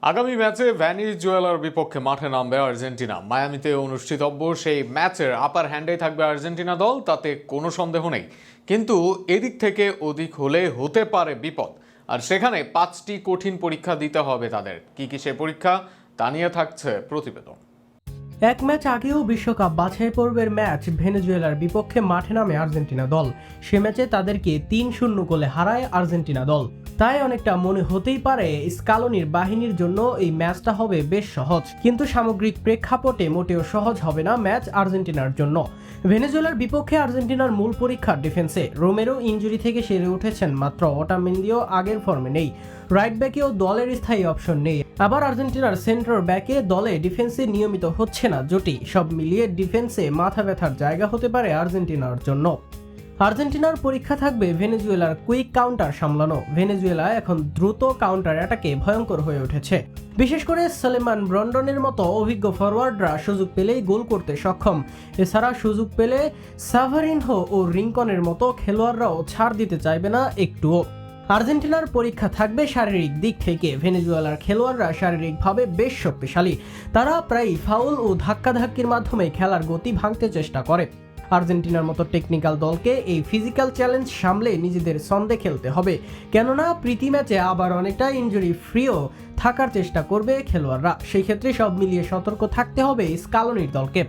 আগামী ম্যাচে ভেনেজুয়েলার বিপক্ষে মাঠে নামবে আর্জেন্টিনা। মায়ামিতে অনুষ্ঠিতব্য সেই ম্যাচের আপার হ্যান্ডে থাকবে আর্জেন্টিনা দল, তাতে কোনো সন্দেহ নেই। কিন্তু এদিক থেকে ওদিক হলে হতে পারে বিপদ, আর সেখানে 5টি কঠিন পরীক্ষা দিতে হবে তাদের। কি কি সে পরীক্ষা, তা নিয়ে থাকছে প্রতিবেদন। এক ম্যাচ আগেও বিশ্বকাপ বাছাই পর্বের ম্যাচ ভেনেজুয়েলার বিপক্ষে মাঠে নামে আর্জেন্টিনা দল। সে ম্যাচে তাদেরকে 3-0 গোলে হারায় আর্জেন্টিনা দল। তাই অনেকটা মনে হতেই পারে স্কালোনির বাহিনীর জন্য এই ম্যাচটা হবে বেশ সহজ, কিন্তু সামগ্রিক প্রেক্ষাপটে মোটেও সহজ হবে না ম্যাচ আর্জেন্টিনার জন্য। ভেনেজুয়েলার বিপক্ষে আর্জেন্টিনার মূল পরীক্ষা ডিফেন্সে। রোমেরো ইনজুরি থেকে সেরে উঠেছেন মাত্র, ওটামেন্দিও আগের ফর্মে নেই। রাইট ব্যাকেও দলের স্থায়ী অপশন নেই। আবার আর্জেন্টিনার সেন্টার ব্যাকে দলে ডিফেন্সে নিয়মিত হচ্ছে না জুটি। সব মিলিয়ে ডিফেন্সে মাথা ব্যথার জায়গা হতে পারে আর্জেন্টিনার জন্য। আর্জেন্টিনার পরীক্ষা থাকবে ভেনেজুয়েলার কুইক কাউন্টার সামলানো। ভেনেজুয়েলা এখন দ্রুত কাউন্টার অ্যাটাকে ভয়ঙ্কর হয়ে উঠেছে। বিশেষ করে সলেমান রন্ডনের মতো অভিজ্ঞ ফরওয়ার্ডরা সুযোগ পেলেই গোল করতে সক্ষম। এছাড়া সুযোগ পেলে সাভারিনহো ও রিঙ্কনের মতো খেলোয়াড়রাও ছাড় দিতে চাইবে না একটুও। আর্জেন্টিনার পরীক্ষা থাকবে শারীরিক দিক থেকে। ভেনেজুয়েলার খেলোয়াড়রা শারীরিকভাবে বেশ শক্তিশালী। তারা প্রায় ফাউল ও ধাক্কাধাক্কির মাধ্যমে খেলার গতি ভাঙতে চেষ্টা করে। আর্জেন্টিনার মতো টেকনিক্যাল দলকে এই ফিজিক্যাল চ্যালেঞ্জ সামলে নিজেদের ছন্দে খেলতে হবে, কেননা প্রীতি ম্যাচে আবার অনেকটা ইনজুরি ফ্রিও থাকার চেষ্টা করবে খেলোয়াড়রা। সেই ক্ষেত্রে সব মিলিয়ে সতর্ক থাকতে হবে স্কালোনির দলকে।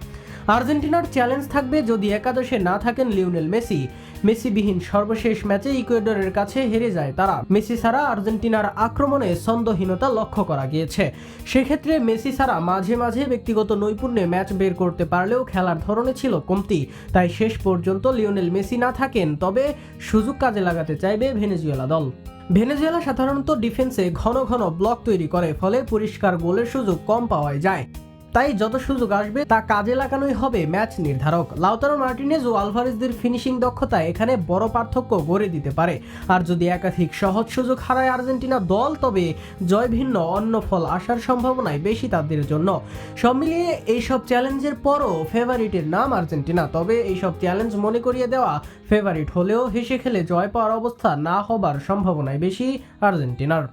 আর্জেন্টিনার চ্যালেঞ্জ থাকবে যদি একাদশে না থাকেন লিওনেল মেসি। মেসিবিহীন সর্বশেষ ম্যাচে ইকুয়েডরের কাছে হেরে যায় তারা। মেসি ছাড়া আর্জেন্টিনার আক্রমণে ছন্দহীনতা লক্ষ্য করা গিয়েছে। সেক্ষেত্রে মেসি ছাড়া মাঝে মাঝে ব্যক্তিগত নৈপুণ্যে ম্যাচ বের করতে পারলেও খেলার ধরনে ছিল কমতি। তাই শেষ পর্যন্ত লিওনেল মেসি না থাকেন, তবে সুযোগ কাজে লাগাতে চাইবে ভেনেজুয়েলা দল। ভেনেজুয়েলা সাধারণত ডিফেন্সে ঘন ঘন ব্লক তৈরি করে, ফলে পরিষ্কার গোলের সুযোগ কম পাওয়া যায়। তাই যত সুযোগ আসবে তা কাজে লাগানোই হবে ম্যাচ নির্ধারক। লাউতারো মার্টিনেজ ও আলভারেজদের ফিনিশিং দক্ষতা এখানে বড় পার্থক্য গড়ে দিতে পারে। আর যদি একাধিক সহজ সুযোগ হারায় আর্জেন্টিনা দল, তবে জয় ভিন্ন অন্য ফল আসার সম্ভাবনাই বেশি তাদের জন্য। সব মিলিয়ে এইসব চ্যালেঞ্জের পরও ফেভারিটের নাম আর্জেন্টিনা। তবে এইসব চ্যালেঞ্জ মনে করিয়ে দেওয়া, ফেভারিট হলেও হেসে খেলে জয় পাওয়ার অবস্থা না হবার সম্ভাবনাই বেশি আর্জেন্টিনার।